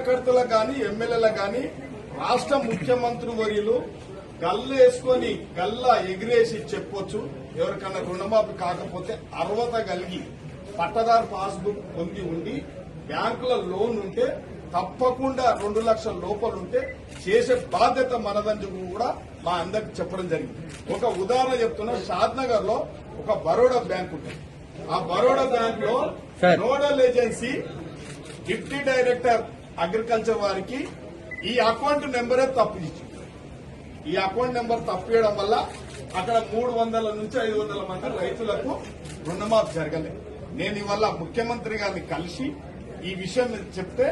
కార్యకర్తలకు కానీ ఎమ్మెల్యేలకు కానీ రాష్ట్ర ముఖ్యమంత్రి వర్యులు గల్లేసుకొని గల్లా ఎగిరేసి చెప్పొచ్చు. ఎవరికన్నా రుణమాఫీ కాకపోతే అర్హత కలిగి పట్టదారు పాస్బుక్ పొంది ఉండి బ్యాంకుల లోన్ ఉంటే తప్పకుండా 2 లక్షల లోపల ఉంటే చేసే బాధ్యత మనదని కూడా మా అందరికి చెప్పడం జరిగింది. ఒక ఉదాహరణ చెప్తున్నా, షాద్నగర్ లో ఒక బరోడా బ్యాంక్ ఉంటుంది. ఆ బరోడా బ్యాంక్ లో nodal agency deputy director agriculture వారికి ఈ అకౌంట్ నెంబరే తప్పు ఇచ్చింది. ఈ అకౌంట్ నెంబర్ తప్పియడం వల్ల అక్కడ 300 నుంచి 500 మంది రైతులకు రుణమాఫీ జరగలేదు. నేను ఇవాళ ముఖ్యమంత్రి గారిని కలిసి ఈ విషయం చెప్తే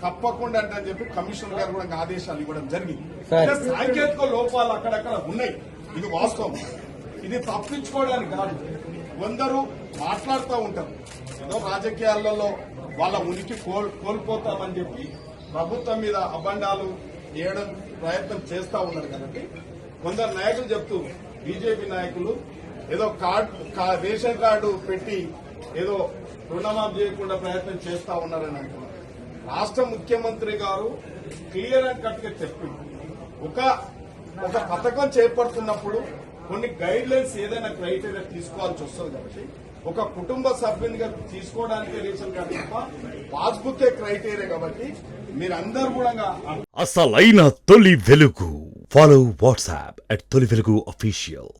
తప్పకుండా అంటే అని చెప్పి కమిషనర్ గారు కూడా ఆదేశాలు ఇవ్వడం జరిగింది. సాంకేతిక లోపాలు అక్కడక్కడ ఉన్నాయి, ఇది వాస్తవం. ఇది తప్పించుకోవడానికి కాదు. కొందరు మాట్లాడుతూ ఉంటారు, ఏదో రాజకీయాలలో వాళ్ళ ఉనికి కోల్పోతామని చెప్పి ప్రభుత్వం మీద అబండాలు వేయడం ప్రయత్నం చేస్తా ఉన్నారు. కాబట్టి కొందరు నాయకులు చెప్తూ, బీజేపీ నాయకులు ఏదో రేషన్ కార్డు పెట్టి ఏదో రుణమాఫీ చేయకుండా ప్రయత్నం చేస్తా ఉన్నారని అంటున్నారు. రాష్ట్ర ముఖ్యమంత్రి గారు క్లియర్ అండ్ కట్ గా చెప్పింది, ఒక పథకం చేపడుతున్నప్పుడు కొన్ని గైడ్ లైన్స్ ఏదైనా క్రైటీరియా తీసుకోవాల్సి వస్తుంది. కాబట్టి ఒక కుటుంబ సభ్యునిగా తీసుకోవడానికి రేషన్ కార్డు తప్ప పాస్బుక్ క్రైటీరియా. కాబట్టి మీరందరూ కూడా అసలైన తొలి వెలుగు. ఫాలో వాట్సాప్ @తొలి వెలుగు official.